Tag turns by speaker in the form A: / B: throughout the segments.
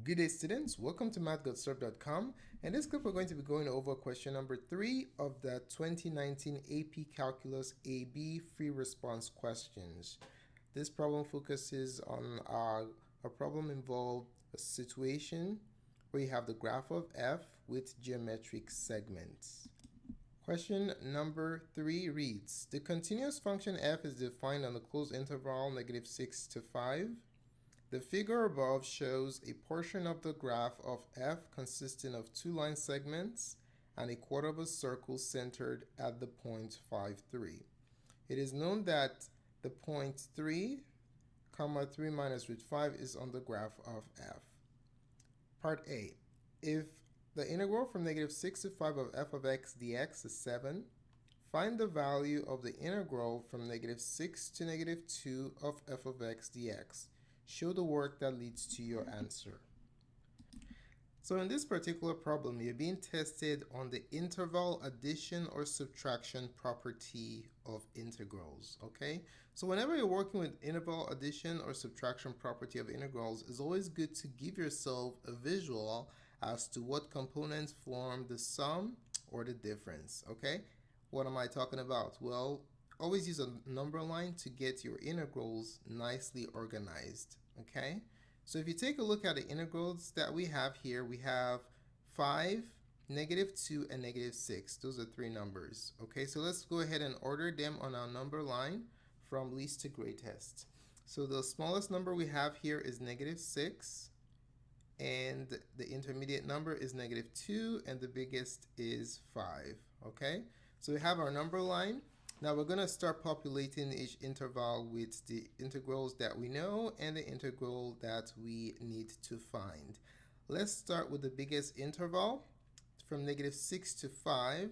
A: Good day, students. Welcome to mathgotserved.com. In this clip, we're going to be going over question number 3 of the 2019 AP Calculus AB free response questions. This problem focuses on a problem involved a situation where you have the graph of f with geometric segments. Question number 3 reads, the continuous function f is defined on the closed interval -6 to 5. The figure above shows a portion of the graph of f consisting of two line segments and a quarter of a circle centered at the point 5, 3. It is known that the point 3, 3 minus root 5 is on the graph of f. Part A. If the integral from -6 to 5 of f of x dx is 7, find the value of the integral from -6 to -2 of f of x dx. Show the work that leads to your answer. So in this particular problem, you're being tested on the interval addition or subtraction property of integrals, okay? So whenever you're working with interval addition or subtraction property of integrals, it's always good to give yourself a visual as to what components form the sum or the difference, okay? What am I talking about? Well, always use a number line to get your integrals nicely organized, okay? So if you take a look at the integrals that we have here, we have 5, -2, and -6. Those are three numbers, okay? So let's go ahead and order them on our number line from least to greatest. So the smallest number we have here is -6, and the intermediate number is -2, and the biggest is 5, okay? So we have our number line. Now we're going to start populating each interval with the integrals that we know and the integral that we need to find. Let's start with the biggest interval from -6 to 5.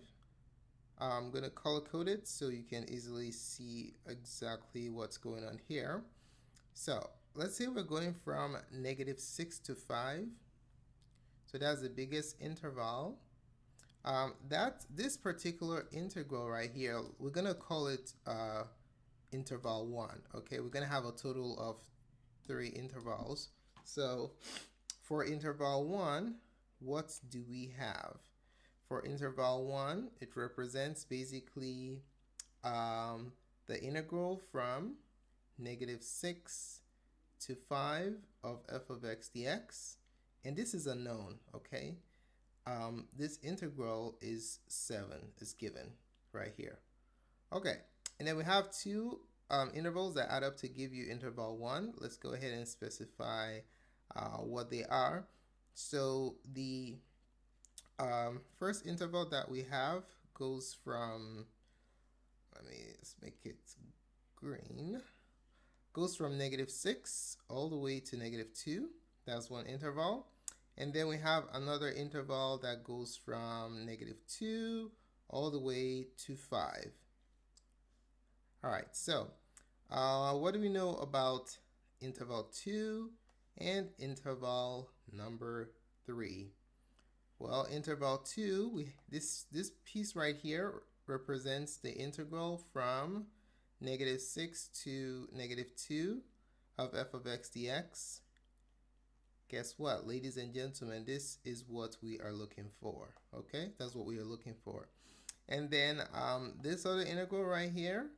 A: I'm going to color code it so you can easily see exactly what's going on here. So let's say we're going from -6 to 5. So that's the biggest interval. This particular integral right here, we're going to call it interval 1, okay? We're going to have a total of 3 intervals. So for interval 1, what do we have? For interval 1, it represents basically the integral from -6 to 5 of f of x dx. And this is a known, okay? This integral is 7, is given right here. Okay, and then we have two intervals that add up to give you interval 1. Let's go ahead and specify what they are. So the first interval that we have goes from, let's make it green, goes from -6 all the way to -2. That's one interval. And then we have another interval that goes from -2 all the way to 5. All right, so what do we know about interval 2 and interval number 3? Well, interval 2, this piece right here represents the integral from -6 to -2 of f of x dx. Guess what, ladies and gentlemen, this is what we are looking for, okay? That's what we are looking for. And then this other integral right here,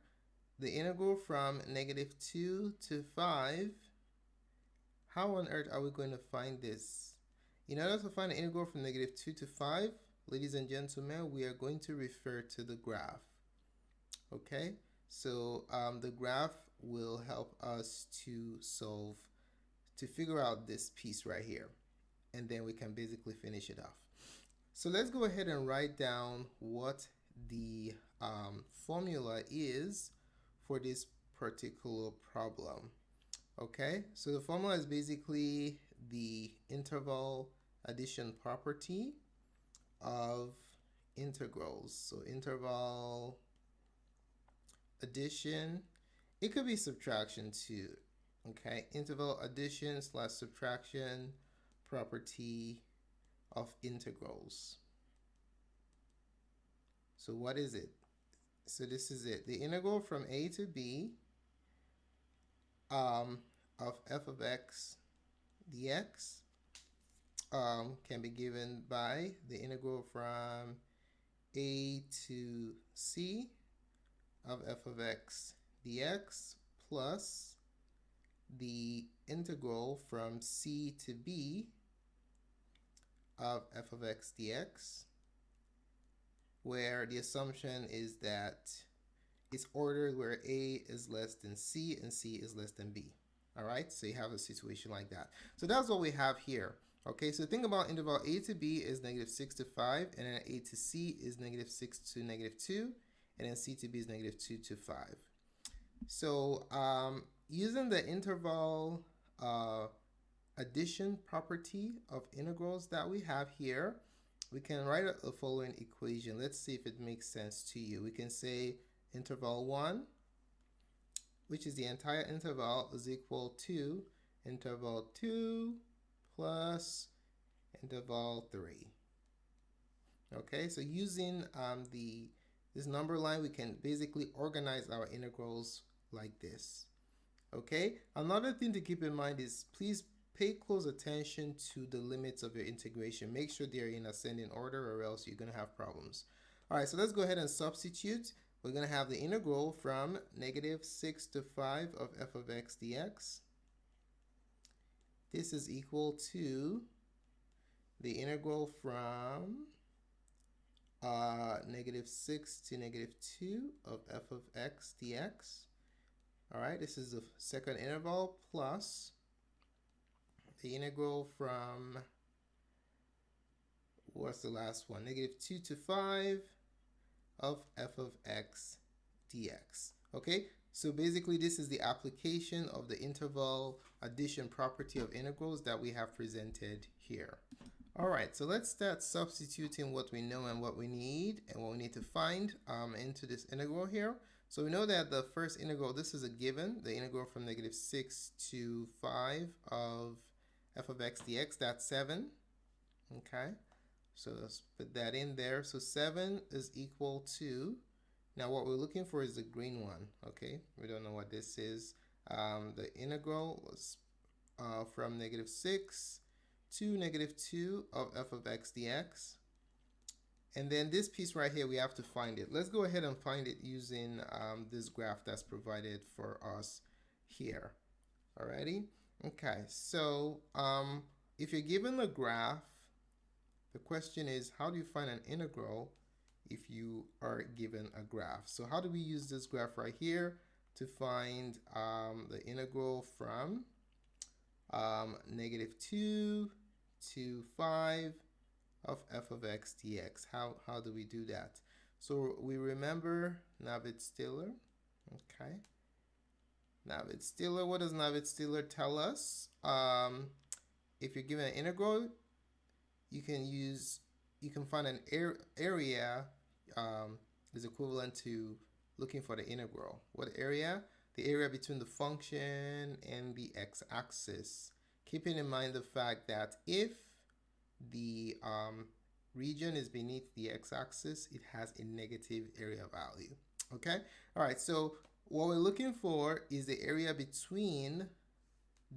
A: the integral from -2 to 5, how on earth are we going to find this? In order to find the integral from -2 to 5, ladies and gentlemen, we are going to refer to the graph, okay? So the graph will help us to figure out this piece right here, and then we can basically finish it off. So let's go ahead and write down what the formula is for this particular problem. Okay, so the formula is basically the interval addition property of integrals. So interval addition, it could be subtraction too. Okay, interval addition / subtraction property of integrals. So what is it? So this is it. The integral from a to b of f of x dx can be given by the integral from a to c of f of x dx plus the integral from c to b of f of x dx, where the assumption is that it's ordered where a is less than c and c is less than b. All right, so you have a situation like that. So that's what we have here. Okay, so think about interval a to b is negative 6 to 5, and then a to c is negative 6 to negative 2, and then c to b is negative 2 to 5. So using the interval addition property of integrals that we have here, we can write the following equation. Let's see if it makes sense to you. We can say interval 1, which is the entire interval, is equal to interval 2 plus interval 3. Okay, so using this number line, we can basically organize our integrals like this. Okay, another thing to keep in mind is please pay close attention to the limits of your integration. Make sure they're in ascending order, or else you're going to have problems. All right, so let's go ahead and substitute. We're going to have the integral from negative 6 to 5 of f of x dx. This is equal to the integral from negative 6 to negative 2 of f of x dx. All right, this is the second interval, plus the integral from, what's the last one? Negative 2 to 5 of f of x dx. Okay, so basically this is the application of the interval addition property of integrals that we have presented here. All right, so let's start substituting what we know and what we need and what we need to find into this integral here. So we know that the first integral, this is a given, the integral from negative 6 to 5 of f of x dx, that's 7. Okay, so let's put that in there. So 7 is equal to, now what we're looking for is the green one. Okay, we don't know what this is. The integral was from negative 6 to negative 2 of f of x dx. And then this piece right here, we have to find it. Let's go ahead and find it using this graph that's provided for us here. Alrighty? Okay, so if you're given a graph, the question is, how do you find an integral if you are given a graph? So how do we use this graph right here to find the integral from negative 2 to 5 of f of x dx? How do we do that? So we remember Navier-Stiller. Okay, Navier-Stiller. What does Navier-Stiller tell us? If you're given an integral, you can find an area is equivalent to looking for the integral. What area? The area between the function and the x-axis. Keeping in mind the fact that if the region is beneath the x-axis, it has a negative area value. Okay, all right, so what we're looking for is the area between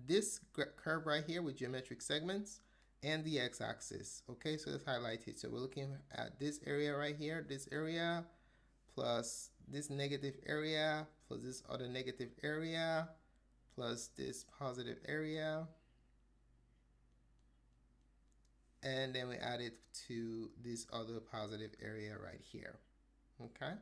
A: this curve right here with geometric segments and the x-axis. Okay, so let's highlight it. So we're looking at this area right here, this area plus this negative area plus this other negative area plus this positive area, and then we add it to this other positive area right here. Okay,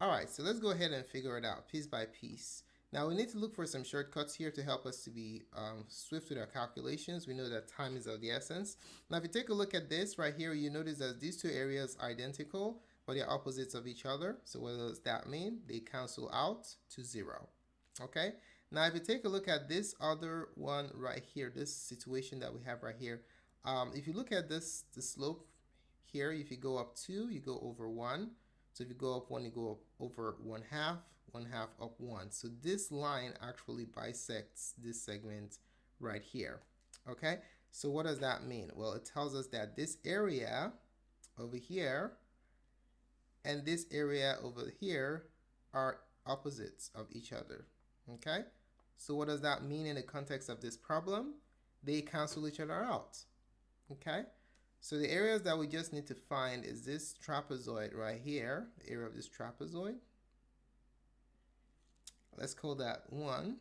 A: all right, so let's go ahead and figure it out piece by piece. Now we need to look for some shortcuts here to help us to be swift with our calculations. We know that time is of the essence. Now if you take a look at this right here, you notice that these two areas are identical, but they're opposites of each other. So what does that mean? They cancel out to 0. Okay, now if you take a look at this other one right here, this situation that we have right here, if you look at this, the slope here, if you go up 2, you go over 1. So if you go up 1, you go up over 1/2, 1/2 up 1. So this line actually bisects this segment right here. Okay, so what does that mean? Well, it tells us that this area over here and this area over here are opposites of each other. Okay, so what does that mean in the context of this problem? they cancel each other out. Okay, so the areas that we just need to find is this trapezoid right here, the area of this trapezoid. Let's call that 1.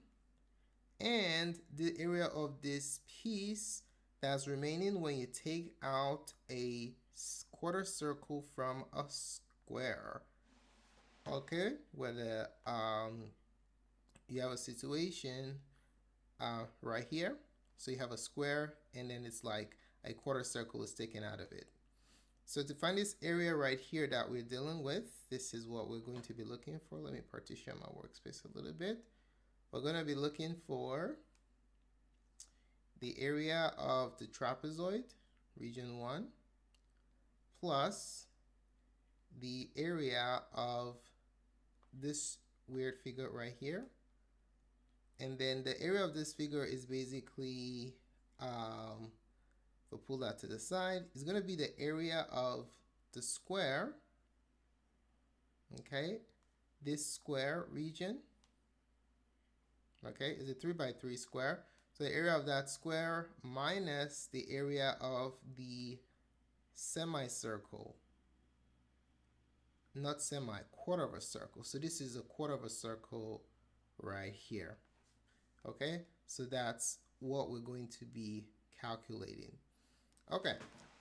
A: And the area of this piece that's remaining when you take out a quarter circle from a square. Okay, where you have a situation right here. So you have a square, and then it's like a quarter circle is taken out of it. So to find this area right here that we're dealing with, this is what we're going to be looking for. Let me partition my workspace a little bit. We're going to be looking for the area of the trapezoid, region 1, plus the area of this weird figure right here. And then the area of this figure is basically, we'll pull that to the side, it's going to be the area of the square, okay, this square region, okay, is a 3 by 3 square. So the area of that square minus the area of the semicircle, not semi, quarter of a circle. So this is a quarter of a circle right here. Okay, so that's what we're going to be calculating. Okay,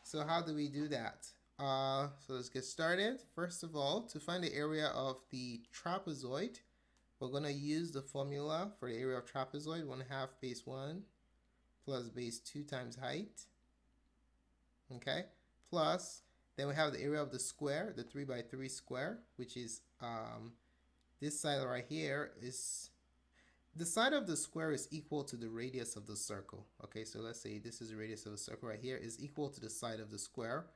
A: so how do we do that? So let's get started. First of all, to find the area of the trapezoid, we're going to use the formula for the area of trapezoid, 1/2 base 1 plus base 2 times height. Okay, plus, then we have the area of the square, the 3 by 3 square, which is this side right here is, the side of the square is equal to the radius of the circle. Okay, so let's say this is the radius of the circle right here is equal to the side of the square.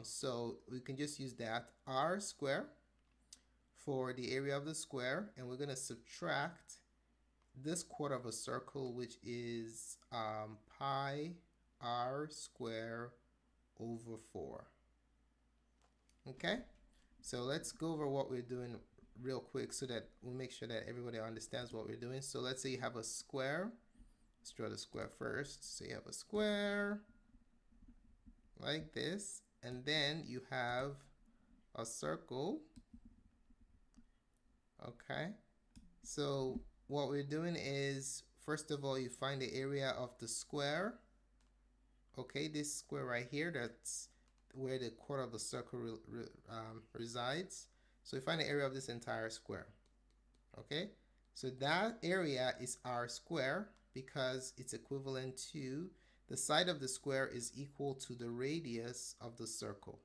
A: So we can just use that r square for the area of the square, and we're going to subtract this quarter of a circle, which is pi r square over 4. Okay, so let's go over what we're doing real quick so that we'll make sure that everybody understands what we're doing. So let's say you have a square. Let's draw the square first. So you have a square like this, and then you have a circle. Okay, so what we're doing is, first of all, you find the area of the square. Okay, this square right here, that's where the quarter of the circle resides. So we find the area of this entire square. Okay, so that area is r square because it's equivalent to the side of the square is equal to the radius of the circle.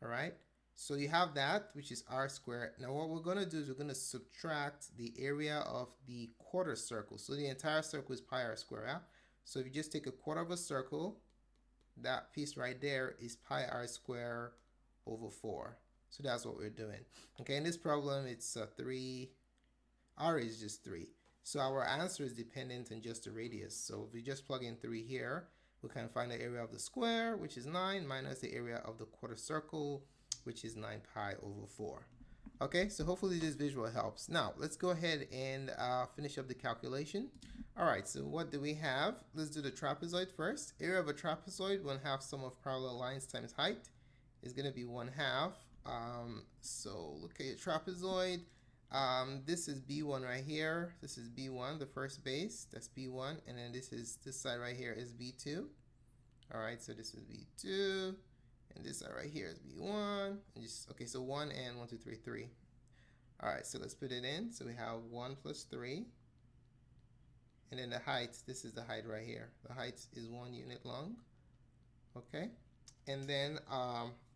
A: All right, so you have that, which is r squared. Now what we're going to do is we're going to subtract the area of the quarter circle. So the entire circle is pi r squared. Yeah? So if you just take a quarter of a circle, that piece right there is pi r squared over 4. So that's what we're doing. Okay, in this problem, it's 3. R is just 3. So our answer is dependent on just the radius. So if we just plug in 3 here, we can find the area of the square, which is 9, minus the area of the quarter circle, which is 9 pi over 4. Okay, so hopefully this visual helps. Now, let's go ahead and finish up the calculation. All right, so what do we have? Let's do the trapezoid first. Area of a trapezoid, 1/2 sum of parallel lines times height is going to be 1/2. So look at your trapezoid. This is B1 right here. This is B1, the first base. That's B1. And then this side right here is B2. All right, so this is B2. And this side right here is B1. Okay, so 1 and 1, 2, 3, 3. All right, so let's put it in. So we have 1 plus 3. And then the height, this is the height right here. The height is 1 unit long. Okay. And then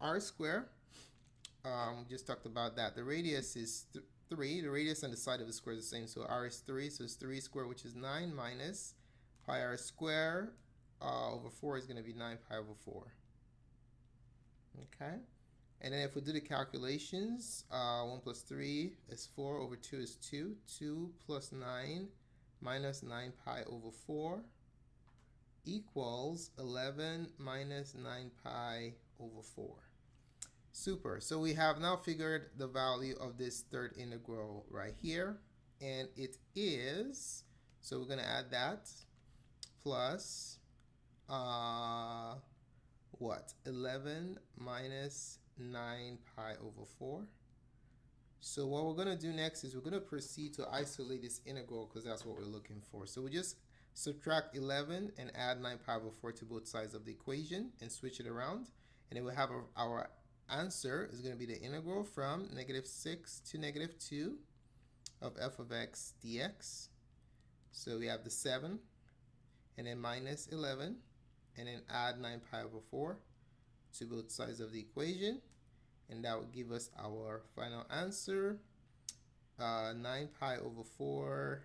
A: r squared. Just talked about that. The radius is 3. The radius on the side of the square is the same. So r is 3. So it's 3 squared, which is 9, minus pi r squared over 4 is going to be 9 pi over 4. Okay. And then if we do the calculations, 1 plus 3 is 4 over 2 is 2. 2 plus 9 minus 9 pi over 4 equals 11 minus 9 pi over 4. Super. So we have now figured the value of this third integral right here. And it is, so we're going to add that, plus what? 11 minus 9 pi over 4. So what we're going to do next is we're going to proceed to isolate this integral because that's what we're looking for. So we just subtract 11 and add 9 pi over 4 to both sides of the equation and switch it around. And then we have our answer is going to be the integral from -6 to -2 of f of x dx. So we have the 7 and then minus 11 and then add 9 pi over 4 to both sides of the equation. And that will give us our final answer, 9 pi over 4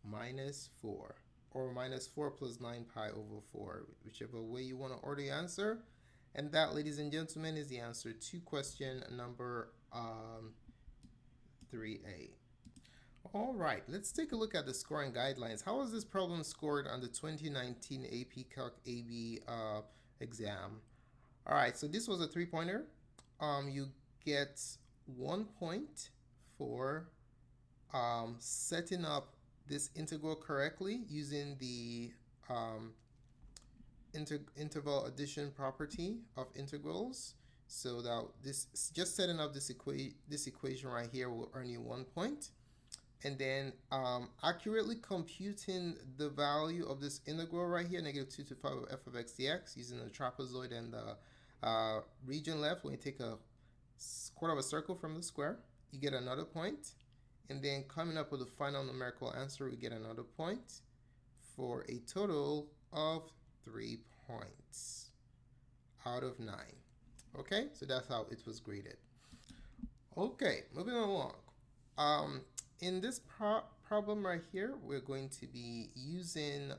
A: minus 4, or minus 4 plus 9 pi over 4, whichever way you want to order your answer. And that, ladies and gentlemen, is the answer to question number 3A. All right, let's take a look at the scoring guidelines. How was this problem scored on the 2019 AP Calc AB exam? All right, so this was a 3-pointer. You get 1 point for setting up this integral correctly using the interval addition property of integrals. So that this just setting up this equation right here will earn you 1 point. And then accurately computing the value of this integral right here, -2 to 5 of f of x dx, using the trapezoid and the region left. When you take a quarter of a circle from the square, you get another point. And then coming up with the final numerical answer, we get another point for a total of 3 points out of 9. Okay, so that's how it was graded. Okay, moving along. In this problem right here, we're going to be using,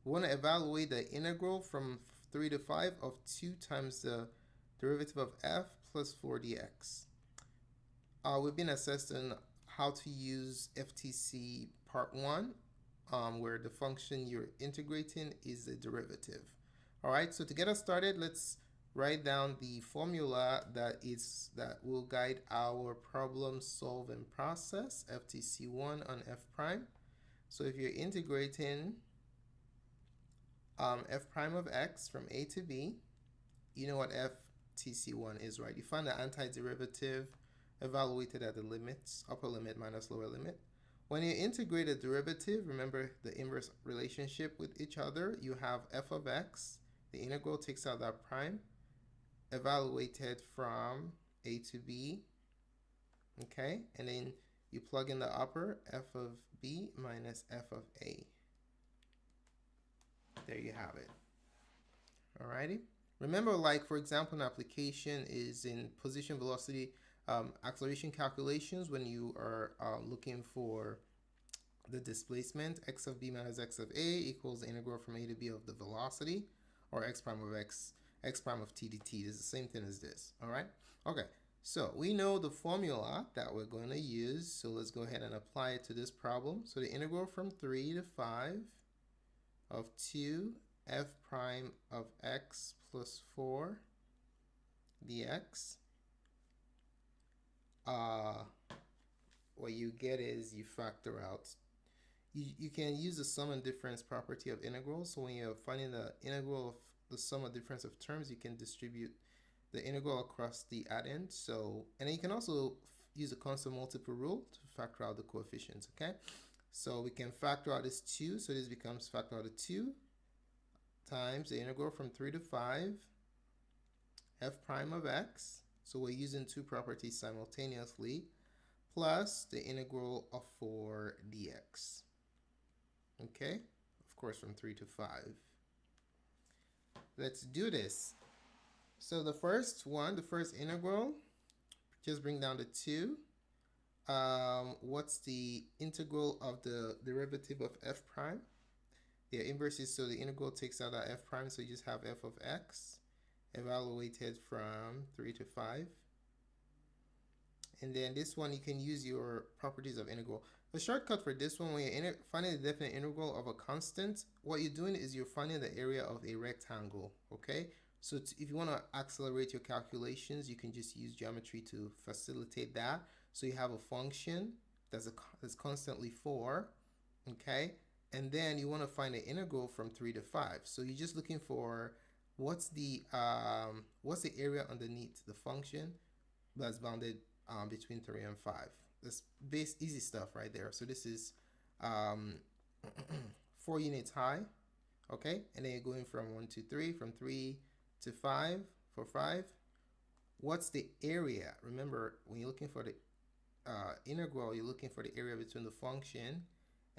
A: we want to evaluate the integral from 3 to 5 of 2 times the derivative of f plus 4 dx. We've been assessed on how to use FTC part 1, where the function you're integrating is the derivative. All right, so to get us started, let's write down the formula that will guide our problem solving process, FTC1 on f prime. So if you're integrating f prime of x from a to b, you know what FTC1 is, right? You find the antiderivative evaluated at the limits, upper limit minus lower limit. When you integrate a derivative, remember the inverse relationship with each other. You have f of x, the integral takes out that prime, evaluated from a to b, okay? And then you plug in the upper, f of b minus f of a. There you have it. Alrighty. Remember, like for example, an application is in position, velocity, acceleration calculations. When you are looking for the displacement, x of b minus x of a equals the integral from a to b of the velocity, or x prime of x prime of t dt. This is the same thing as this. All right. Okay. So we know the formula that we're going to use. So let's go ahead and apply it to this problem. So the integral from 3 to 5 of 2 f prime of x plus 4 dx. What you get is you factor out. You can use the sum and difference property of integrals. So when you're finding the integral of the sum of difference of terms, you can distribute the integral across the addend. So, and then you can also use the constant multiple rule to factor out the coefficients, okay? So we can factor out this 2, so this becomes factor out of 2 times the integral from 3 to 5 f prime of x. So we're using two properties simultaneously, plus the integral of 4 dx. Okay, of course from 3 to 5. Let's do this. So the first one, the first integral, just bring down the 2. What's the integral of the derivative of f prime? The inverse is, so the integral takes out that f prime, so you just have f of x evaluated from 3 to 5. And then this one, you can use your properties of integral. The shortcut for this one, when you're finding the definite integral of a constant, what you're doing is you're finding the area of a rectangle, okay? So if you want to accelerate your calculations, you can just use geometry to facilitate that. So you have a function that's constantly 4, okay? and then you want to find the integral from 3 to 5. So you're just looking for what's the area underneath the function that's bounded between 3 and 5. That's easy stuff right there. So this is 4 units high, okay? And then you're going from 1 to 3, from 3 to 5 for 5. What's the area? Remember, when you're looking for the integral, you're looking for the area between the function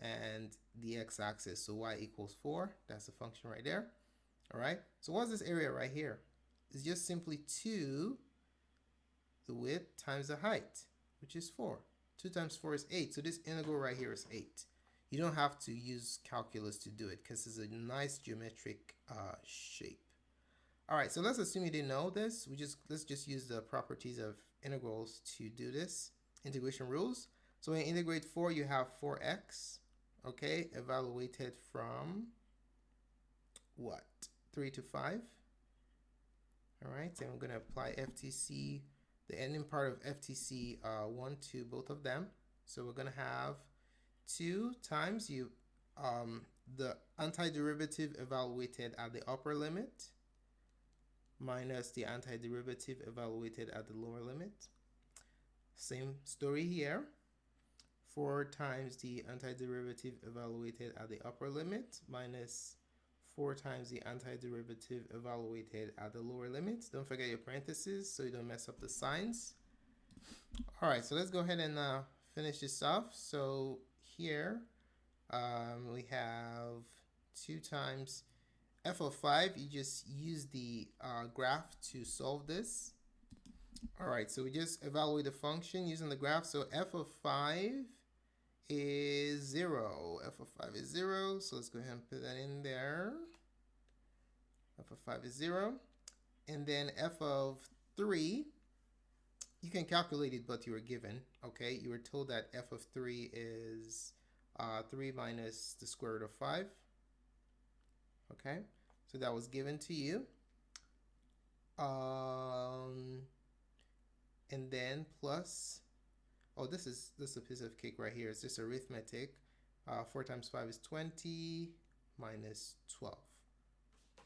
A: and the x-axis. So y equals 4. That's the function right there. All right. So what's this area right here? It's just simply 2, the width, times the height, which is 4. 2 times 4 is 8. So this integral right here is 8. You don't have to use calculus to do it because it's a nice geometric shape. All right, so let's assume you didn't know this. Let's just use the properties of integrals to do this. Integration rules. So when you integrate 4, you have 4x, okay, evaluated from what? 3 to 5. All right, then we're going to apply FTC, the ending part of FTC 1 to both of them. So we're going to have 2 times the antiderivative evaluated at the upper limit minus the antiderivative evaluated at the lower limit. Same story here. 4 times the antiderivative evaluated at the upper limit minus 4 times the antiderivative evaluated at the lower limit. Don't forget your parentheses so you don't mess up the signs. All right, so let's go ahead and finish this off. So here we have 2 times f of 5. You just use the graph to solve this. All right, so we just evaluate the function using the graph. So f of 5 is 0. F of 5 is 0. So let's go ahead and put that in there. F of 5 is 0. And then f of 3, you can calculate it, but you were given, okay? You were told that f of 3 is 3 minus the square root of 5. Okay, so that was given to you. And then plus, oh, this is a piece of cake right here. It's just arithmetic. 4 times 5 is 20 minus 12.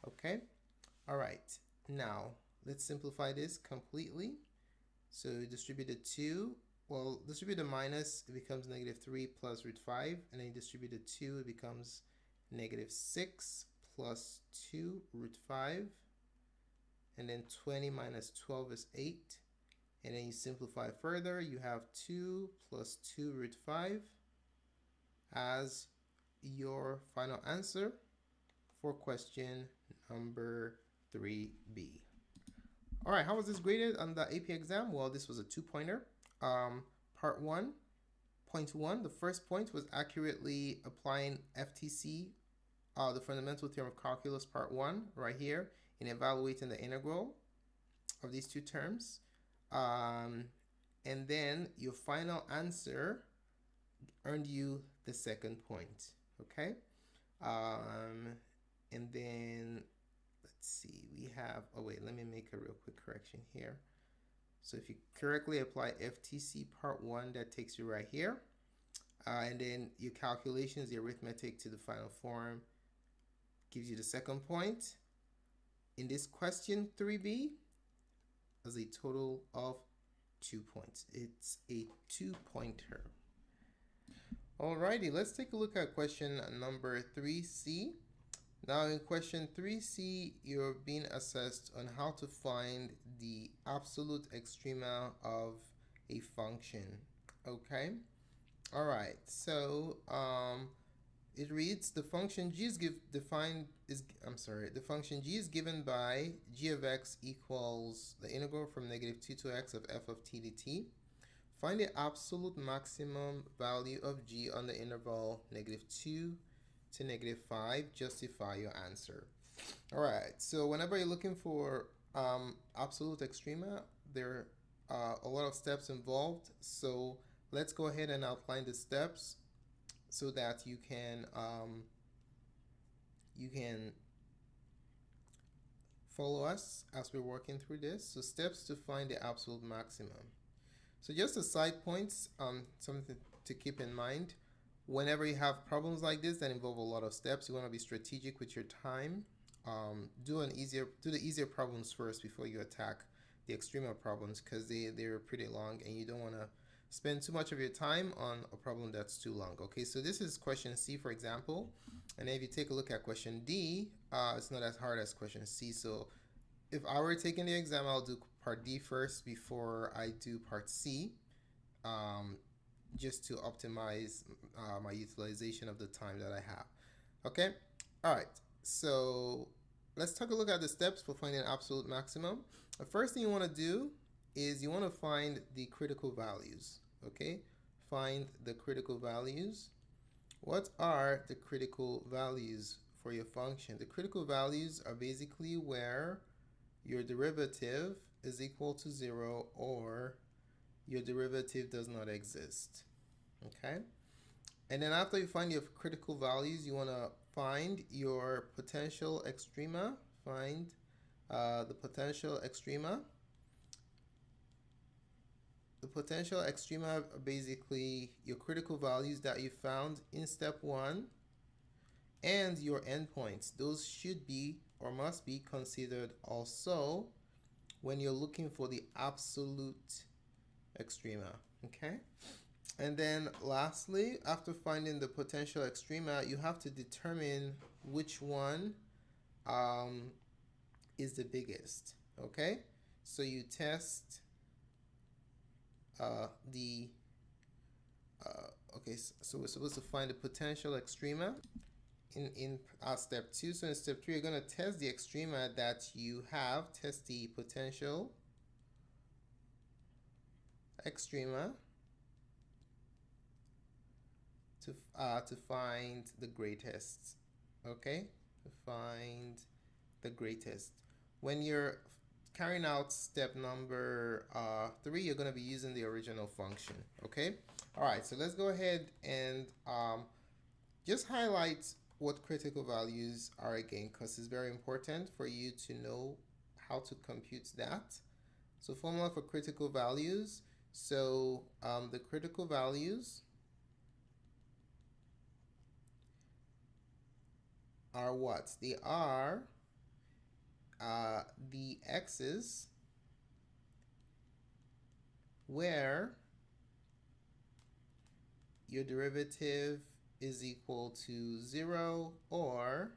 A: Okay, all right. Now let's simplify this completely. So distribute the 2. Well, distribute the minus, it becomes negative 3 plus root 5. And then you distribute the 2, it becomes negative 6 plus 2 root 5. And then 20 minus 12 is 8. And then you simplify further, you have 2 plus 2 root 5 as your final answer for question number 3B. All right, how was this graded on the AP exam? Well, this was a 2-pointer. Part 1, point 1, the first point was accurately applying FTC, the fundamental theorem of calculus, part 1, right here, in evaluating the integral of these two terms. And then your final answer earned you the second point, okay? And then, let's see, we have, oh wait, let me make a real quick correction here. So if you correctly apply FTC part 1, that takes you right here. And then your calculations, the arithmetic to the final form, gives you the second point. In this question 3B, is a total of 2 points. It's a 2-pointer. Alrighty, let's take a look at question number 3C. Now in question 3C, you're being assessed on how to find the absolute extrema of a function. Okay? Alright, so it reads the function g is given by g of x equals the integral from negative 2 to x of f of t dt. Find the absolute maximum value of g on the interval negative 2 to negative 5. Justify your answer. All right, so whenever you're looking for absolute extrema, there are a lot of steps involved. So let's go ahead and outline the steps so that you can follow us as we're working through this. So steps to find the absolute maximum. So just the side points, something to keep in mind. whenever you have problems like this that involve a lot of steps, you want to be strategic with your time. Do the easier problems first before you attack the Extrema problems, because they're pretty long and you don't want to spend too much of your time on a problem that's too long. Okay, so this is question C, for example, and if you take a look at question D, it's not as hard as question C. So if I were taking the exam, I'll do part D first before I do part C, just to optimize my utilization of the time that I have. Okay, all right, so let's take a look at the steps for finding absolute maximum. The first thing you want to do is you want to find the critical values. Okay, find the critical values. What are the critical values for your function? The critical values are basically where your derivative is equal to 0 or your derivative does not exist. Okay, and then after you find your critical values, you want to find your potential extrema. Find the potential extrema. The potential extrema are basically your critical values that you found in step 1 and your endpoints. Those should be or must be considered also when you're looking for the absolute extrema. Okay, and then lastly, after finding the potential extrema, you have to determine which one is the biggest. Okay, so you test okay, so we're supposed to find the potential extrema in step 2. So in step 3, you're going to test the extrema that you have. Test the potential extrema to find the greatest. Okay, to find the greatest. When you're carrying out step number 3, you're going to be using the original function. Okay, all right, so let's go ahead and just highlight what critical values are again, because it's very important for you to know how to compute that. So formula for critical values. So the critical values are what? They are the x's where your derivative is equal to 0 or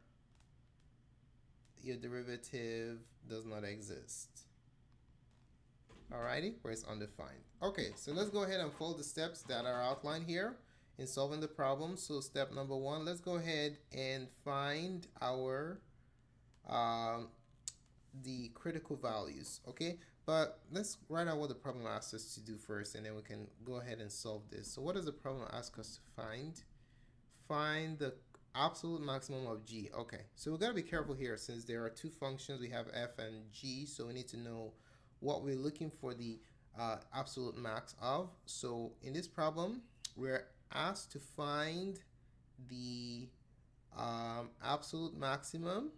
A: your derivative does not exist. Alrighty, where it's undefined. Okay, so let's go ahead and follow the steps that are outlined here in solving the problem. So step number 1, let's go ahead and find our the critical values. Okay, but let's write out what the problem asks us to do first, and then we can go ahead and solve this. So what does the problem ask us to find? Find the absolute maximum of g. Okay, so we've got to be careful here since there are two functions. We have f and g, so we need to know what we're looking for the absolute max of. So in this problem, we're asked to find the absolute maximum,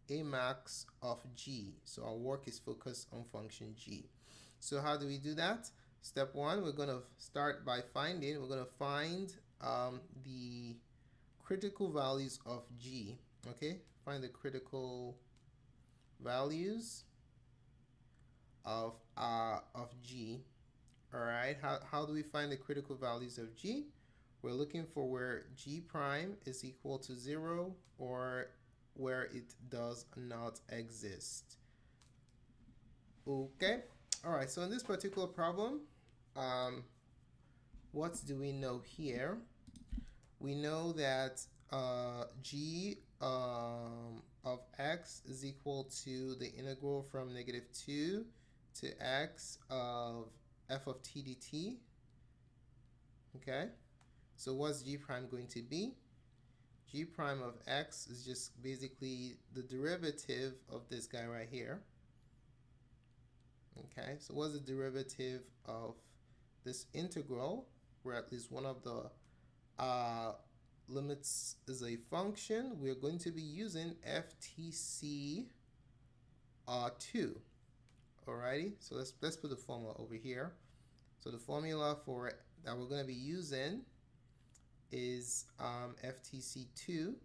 A: a max of g. So our work is focused on function g. So how do we do that? Step 1, we're going to start by finding, we're going to find the critical values of g. Okay, find the critical values of g. All right, how do we find the critical values of g? We're looking for where g prime is equal to 0 or where it does not exist. Okay, all right, so in this particular problem, what do we know here? We know that g of x is equal to the integral from -2 to x of f of tdt. Okay, so what's g prime going to be? G prime of x is just basically the derivative of this guy right here. Okay, so what's the derivative of this integral, where at least one of the limits is a function? We're going to be using ftc 2. Alrighty, so let's put the formula over here. So the formula for that we're going to be using is FTC2.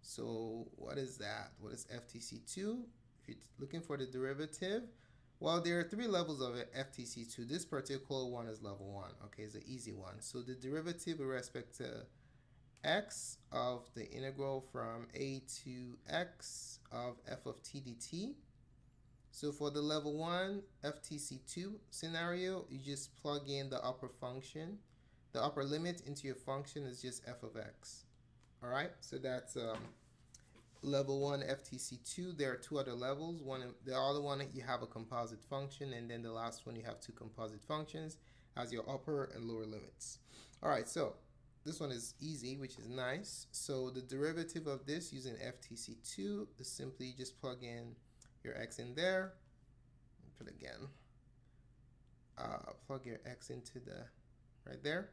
A: So what is that? What is FTC2? If you're looking for the derivative, well, there are three levels of FTC2. This particular one is level 1. Okay, it's an easy one. So the derivative with respect to x of the integral from a to x of f of t dt. So for the level 1 FTC2 scenario, you just plug in the upper function. The upper limit into your function is just f of x. All right, so that's level 1 FTC2. There are two other levels. The other one, you have a composite function, and then the last one, you have two composite functions as your upper and lower limits. All right, so this one is easy, which is nice. So the derivative of this using FTC2 is simply just plug in your x in there. Put again. Plug your x into the right there.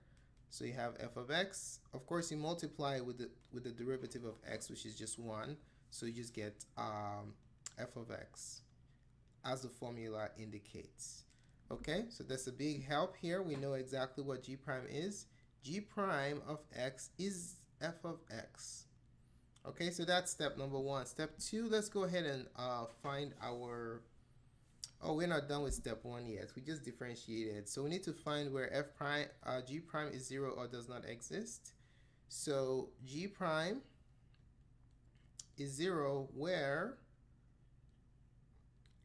A: So you have f of x. Of course, you multiply with the derivative of x, which is just 1. So you just get f of x, as the formula indicates. Okay, so that's a big help here. We know exactly what g prime is. G prime of x is f of x. Okay, so that's step number 1. Step 2, let's go ahead and find our... Oh, we're not done with step 1 yet. We just differentiated. So we need to find where g prime is 0 or does not exist. So g prime is 0 where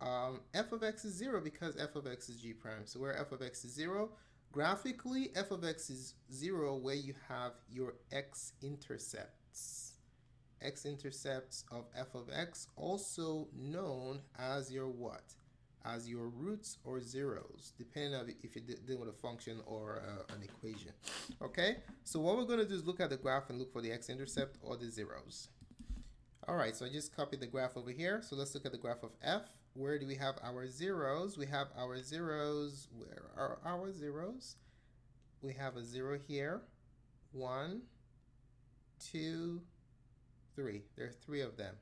A: f of x is 0, because f of x is g prime. So where f of x is 0, graphically f of x is 0 where you have your x-intercepts. X-intercepts of f of x, also known as your what? As your roots or zeros, depending on if you're dealing with a function or an equation. Okay, so what we're going to do is look at the graph and look for the x-intercept or the zeros. All right, so I just copied the graph over here. So let's look at the graph of f. Where do we have our zeros? We have our zeros. Where are our zeros? We have a 0 here. 1, 2, 3. There are 3 of them.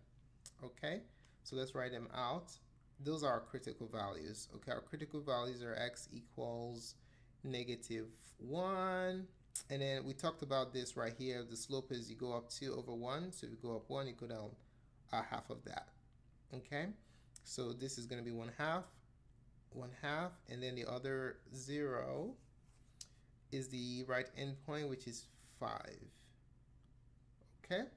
A: Okay, so let's write them out. Those are our critical values. Okay, our critical values are x equals -1. And then we talked about this right here. The slope is you go up 2 over 1. So if you go up 1, you go down half of that. Okay, so this is going to be 1/2, 1/2. And then the other 0 is the right endpoint, which is 5. Okay.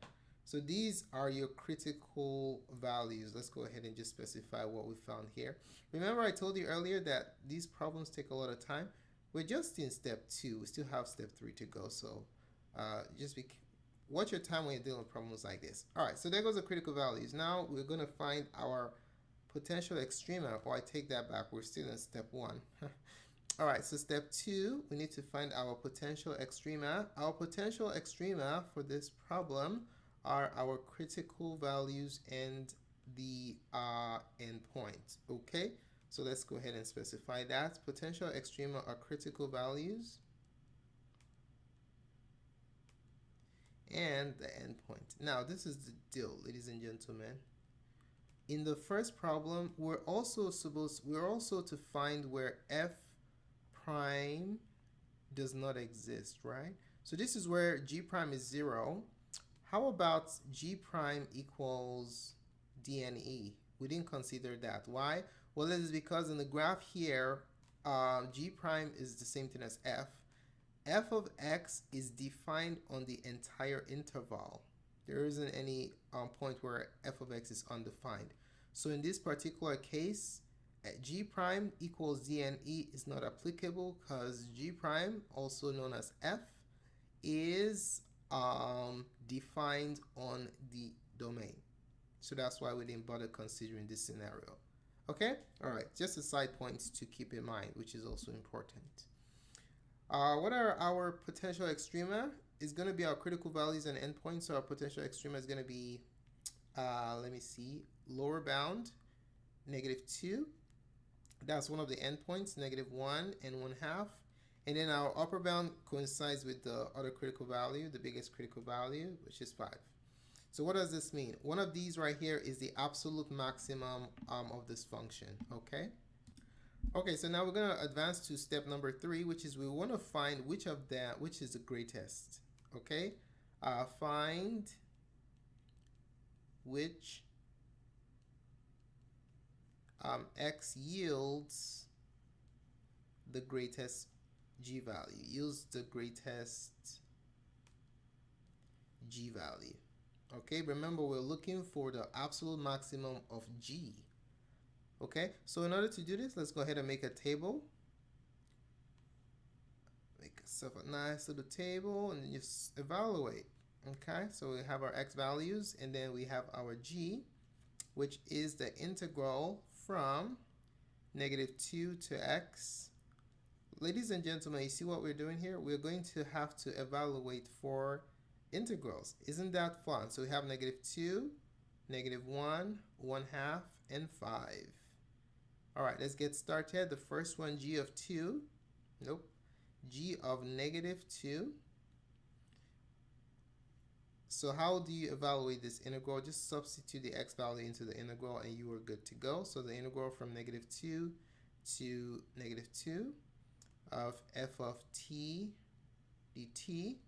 A: So these are your critical values. Let's go ahead and just specify what we found here. Remember I told you earlier that these problems take a lot of time. We're just in step 2. We still have step 3 to go. So watch your time when you're dealing with problems like this. All right, so there goes the critical values. Now we're going to find our potential extrema. Or I take that back. We're still in step 1. All right, so step 2, we need to find our potential extrema. Our potential extrema for this problem are our critical values and the endpoint. Okay, so let's go ahead and specify that. Potential extrema are critical values and the endpoint. Now this is the deal, ladies and gentlemen. In the first problem, we're also to find where f prime does not exist, right? So this is where g prime is 0. How about g prime equals dne? We didn't consider that. Why? Well, it is because in the graph here, g prime is the same thing as f. F of x is defined on the entire interval. There isn't any point where f of x is undefined. So in this particular case, g prime equals dne is not applicable because g prime, also known as f, is defined on the domain. So that's why we didn't bother considering this scenario. Okay? All right, just a side point to keep in mind, which is also important. What are our potential extrema? It's going to be our critical values and endpoints. So our potential extrema is going to be, let me see, lower bound, -2. That's one of the endpoints, -1 and 1/2. And then our upper bound coincides with the other critical value, the biggest critical value, which is 5. So what does this mean? One of these right here is the absolute maximum of this function, okay? Okay, so now we're going to advance to step number 3, which is we want to find which is the greatest. Okay, find which x yields the greatest g value. Yields the greatest g value. Okay, remember we're looking for the absolute maximum of g. Okay, so in order to do this, let's go ahead and make a table. Make yourself a nice little table and just evaluate. Okay, so we have our x values and then we have our g, which is the integral from -2 to x. Ladies and gentlemen, you see what we're doing here? We're going to have to evaluate for integrals. Isn't that fun? So we have -2, -1, 1/2, and 5. All right, let's get started. The first one, g of 2. Nope. G of -2. So how do you evaluate this integral? Just substitute the x value into the integral and you are good to go. So the integral from -2 to -2 of f of t dt.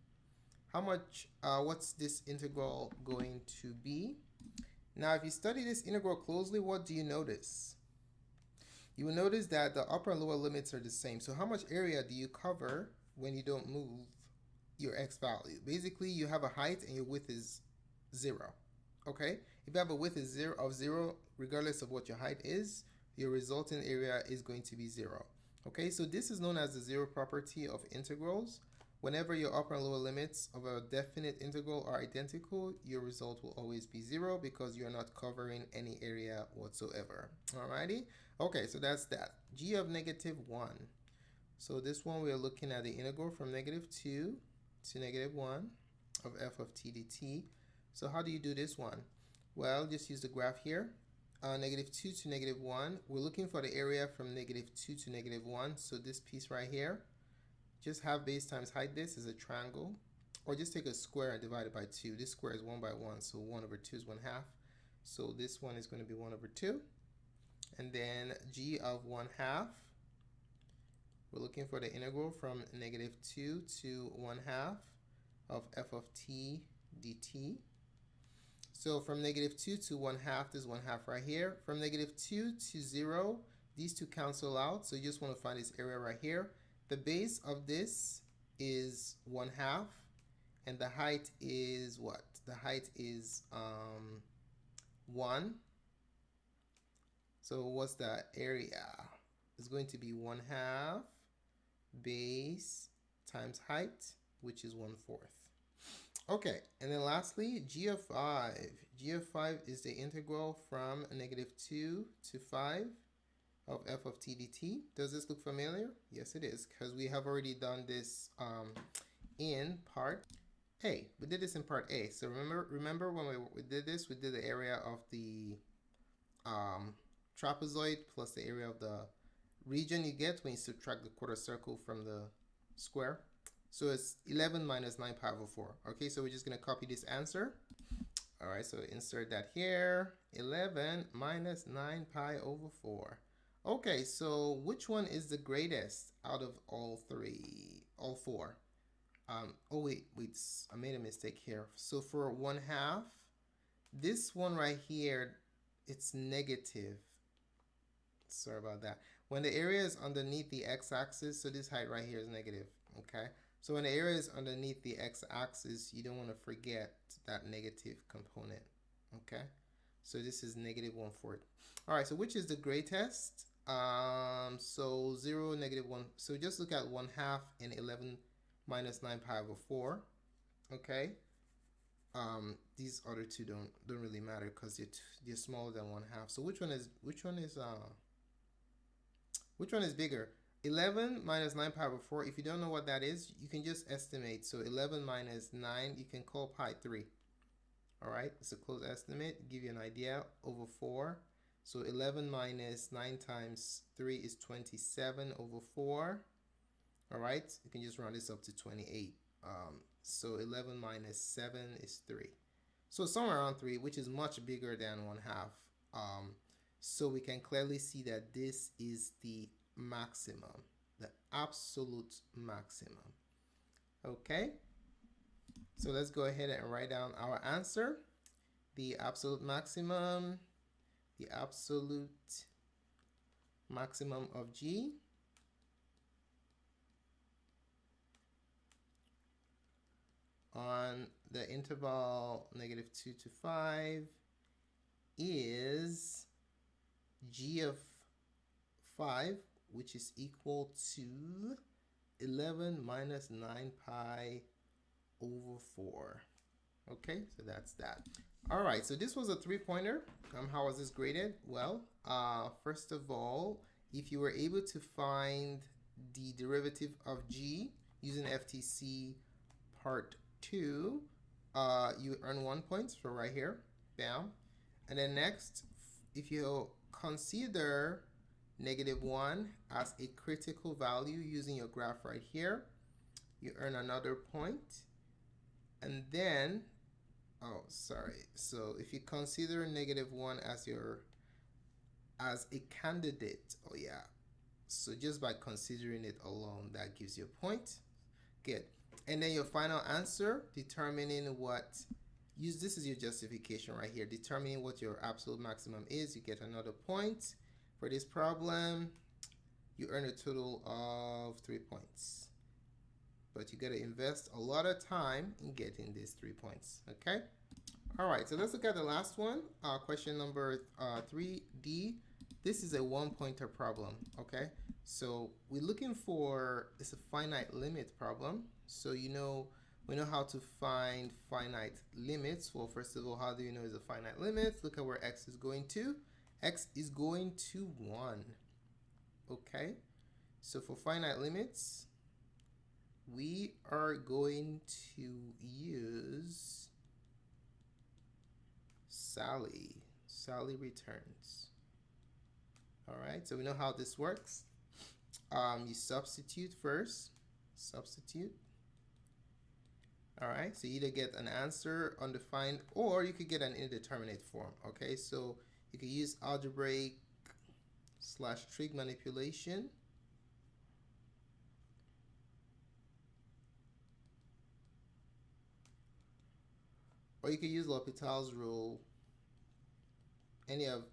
A: How much, what's this integral going to be? Now, if you study this integral closely, what do you notice? You will notice that the upper and lower limits are the same. So how much area do you cover when you don't move your x value? Basically, you have a height and your width is 0. Okay? If you have a width is 0, regardless of what your height is, your resulting area is going to be 0. Okay, so this is known as the zero property of integrals. Whenever your upper and lower limits of a definite integral are identical, your result will always be 0 because you're not covering any area whatsoever. Alrighty? Okay, so that's that. G of -1. So this one we're looking at the integral from -2 to -1 of f of t dt. So how do you do this one? Well, just use the graph here. -2 to -1. We're looking for the area from -2 to -1. So this piece right here, just have base times height. This is a triangle. Or just take a square and divide it by 2. This square is 1 by 1. So 1/2 is 1/2. So this one is going to be 1/2. And then g of 1/2. We're looking for the integral from -2 to 1/2 of f of t dt. So from -2 to 1/2, there's 1/2 right here. From -2 to 0, these two cancel out. So you just want to find this area right here. The base of this is 1/2, and the height is what? The height is 1. So what's the area? It's going to be 1/2 base times height, which is 1/4. Okay, and then lastly, g of 5. G of 5 is the integral from -2 to 5 of f of t dt. Does this look familiar? Yes, it is, because we have already done this in part A. We did this in part A. So remember when we did this, we did the area of the trapezoid plus the area of the region you get when you subtract the quarter circle from the square. So it's 11 minus 9 pi over 4. Okay, so we're just going to copy this answer. All right, so insert that here. 11 minus 9 pi over 4. Okay, so which one is the greatest out of all four? Oh, wait, I made a mistake here. So for 1/2, this one right here, it's negative. Sorry about that. When the area is underneath the x-axis, so this height right here is negative, okay? So when the area is underneath the x-axis, you don't want to forget that negative component, okay? So this is -1/4. All right, so which is the greatest? So 0, -1. So just look at 1/2 and 11 minus 9 pi over 4, okay? These other two don't really matter because they're smaller than 1/2. So which one is bigger? 11 minus 9 pi over 4, if you don't know what that is, you can just estimate. So 11 minus 9, you can call pi 3. All right, it's a close estimate, give you an idea, over 4. So 11 minus 9 times 3 is 27 over 4. All right, you can just round this up to 28. So 11 minus 7 is 3. So somewhere around 3, which is much bigger than 1/2. So we can clearly see that this is the maximum. The absolute maximum. Okay, so let's go ahead and write down our answer. The absolute maximum of G on the interval -2 to 5 is G of 5, which is equal to 11 minus 9 pi over 4. Okay, so that's that. All right, so this was a three-pointer. How was this graded? Well, first of all, if you were able to find the derivative of G using FTC part 2, you earn 1 point, so right here, bam. And then next, if you consider -1 as a critical value using your graph right here, you earn another point. And then, so if you consider -1 as a candidate, so just by considering it alone, that gives you a point. Good. And then your final answer, determining this is your justification right here, determining what your absolute maximum is, you get another point. For this problem, you earn a total of 3 points. But you got to invest a lot of time in getting these 3 points, okay? All right, so let's look at the last one, question number 3D. This is a one-pointer problem, okay? So we're looking for, it's a finite limit problem. So we know how to find finite limits. Well, first of all, how do you know it's a finite limit? Look at where x is going to. X is going to 1, okay? So for finite limits, we are going to use Sally. Sally returns. All right, so we know how this works. You substitute first. Substitute. All right, so you either get an answer undefined or you could get an indeterminate form. Okay, so you could use algebraic / trig manipulation. Or you could use L'Hopital's rule, any of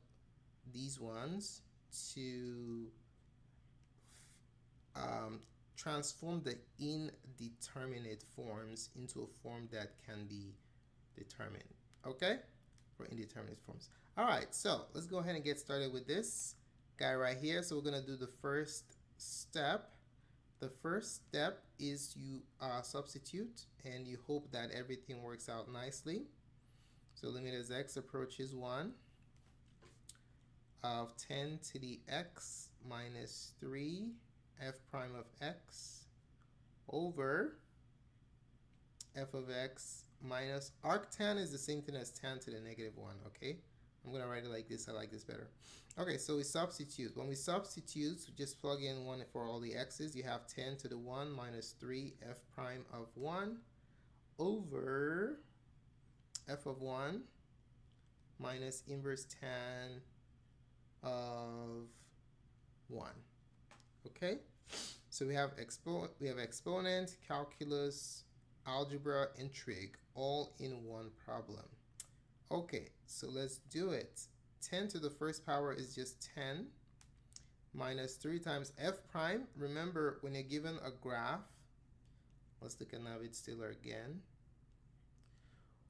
A: these ones, to transform the indeterminate forms into a form that can be determined, okay, for indeterminate forms. All right, so let's go ahead and get started with this guy right here. So we're going to do the first step. The first step is you substitute and you hope that everything works out nicely. So limit as x approaches 1 of 10 to the x minus 3 f prime of x over f of x minus arctan is the same thing as tan to the -1, okay? I'm going to write it like this. I like this better. Okay, so we substitute. When we substitute, just plug in 1 for all the x's. You have 10 to the 1 minus 3 f prime of 1 over f of 1 minus inverse tan of 1. Okay, so we have exponent, calculus, algebra, and trig all in one problem. Okay, so let's do it. 10 to the first power is just 10 minus 3 times f prime. Remember, when you're given a graph, let's look at Navier-Stiller again.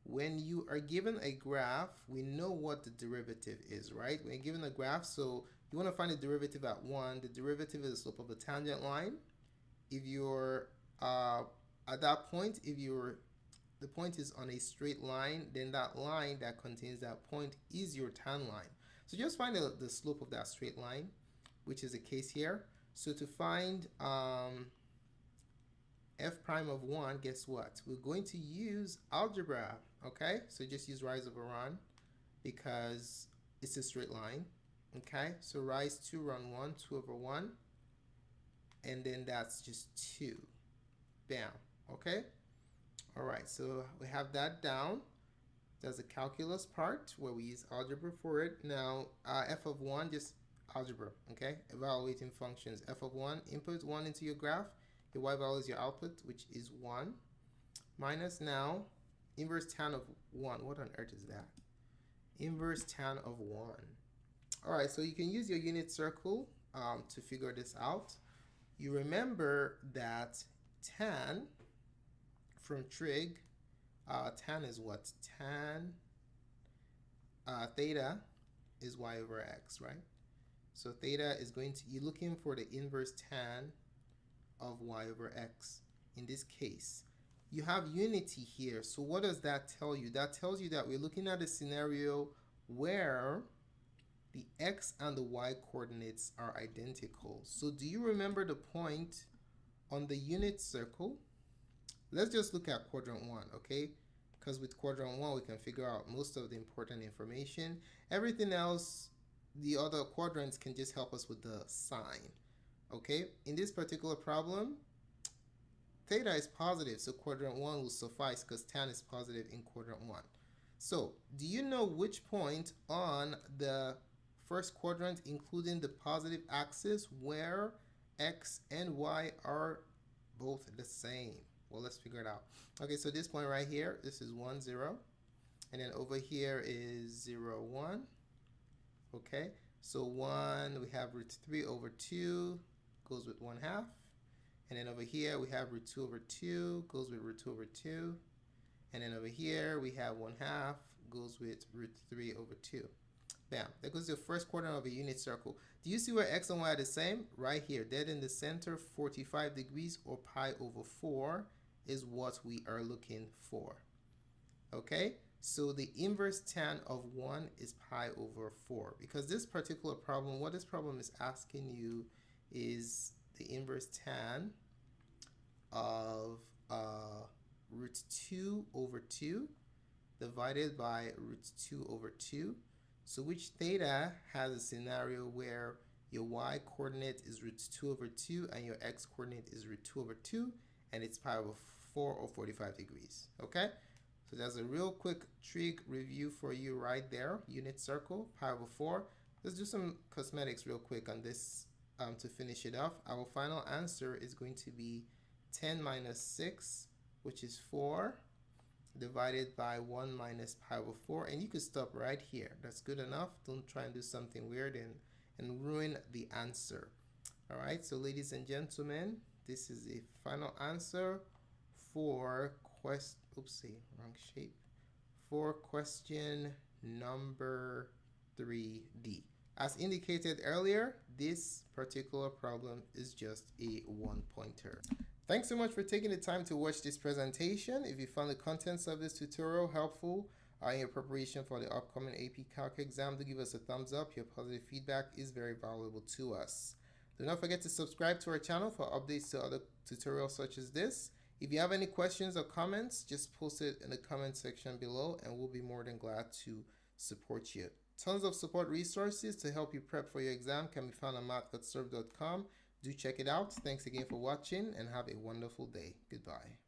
A: When you are given a graph, we know what the derivative is, right? When you're given a graph, so you want to find the derivative at 1. The derivative is the slope of the tangent line. If you're at that point, the point is on a straight line, then that line that contains that point is your tan line. So just find the slope of that straight line, which is the case here. So to find f prime of 1, guess what? We're going to use algebra, okay? So just use rise over run because it's a straight line, okay? So rise 2, run 1, 2 over 1, and then that's just 2. Bam, okay? All right, so we have that down. There's a calculus part where we use algebra for it. Now, f of 1, just algebra, okay? Evaluating functions. F of 1, input 1 into your graph. Your y value is your output, which is 1. Minus now, inverse tan of 1. What on earth is that? Inverse tan of 1. All right, so you can use your unit circle to figure this out. You remember that tan from trig, tan is what? Tan theta is y over x, right? So theta is going to, you're looking for the inverse tan of y over x. In this case, you have unity here. So what does that tell you? That tells you that we're looking at a scenario where the x and the y coordinates are identical. So do you remember the point on the unit circle? Let's just look at quadrant 1, okay? Because with quadrant 1, we can figure out most of the important information. Everything else, the other quadrants can just help us with the sign, okay? In this particular problem, theta is positive, so quadrant 1 will suffice because tan is positive in quadrant 1. So, do you know which point on the first quadrant, including the positive axis, where x and y are both the same? Well, let's figure it out. Okay, so this point right here, this is 1, 0. And then over here is 0, 1. Okay, so 1, we have root 3 over 2, goes with 1/2. And then over here, we have root 2 over 2, goes with root 2 over 2. And then over here, we have 1/2, goes with root 3 over 2. Bam, that goes to the first quadrant of a unit circle. Do you see where x and y are the same? Right here, dead in the center, 45 degrees or pi over 4 is what we are looking for. Okay, so the inverse tan of 1 is pi over 4. Because this particular problem, what this problem is asking you is the inverse tan of root 2 over 2 divided by root 2 over 2. So which theta has a scenario where your y coordinate is root 2 over 2 and your x coordinate is root 2 over 2 and it's pi over 4 or 45 degrees, okay? So that's a real quick trig review for you right there. Unit circle, pi over 4. Let's do some cosmetics real quick on this to finish it off. Our final answer is going to be 10 minus 6, which is 4, divided by 1 minus pi over 4. And you could stop right here. That's good enough. Don't try and do something weird and ruin the answer. All right, so ladies and gentlemen, this is the final answer for question number 3D. As indicated earlier, this particular problem is just a one-pointer. Thanks so much for taking the time to watch this presentation. If you found the contents of this tutorial helpful in your preparation for the upcoming AP Calc exam, do give us a thumbs up. Your positive feedback is very valuable to us. Do not forget to subscribe to our channel for updates to other tutorials such as this. If you have any questions or comments, just post it in the comment section below and we'll be more than glad to support you. Tons of support resources to help you prep for your exam can be found on mathgotserved.com. Do check it out. Thanks again for watching and have a wonderful day. Goodbye.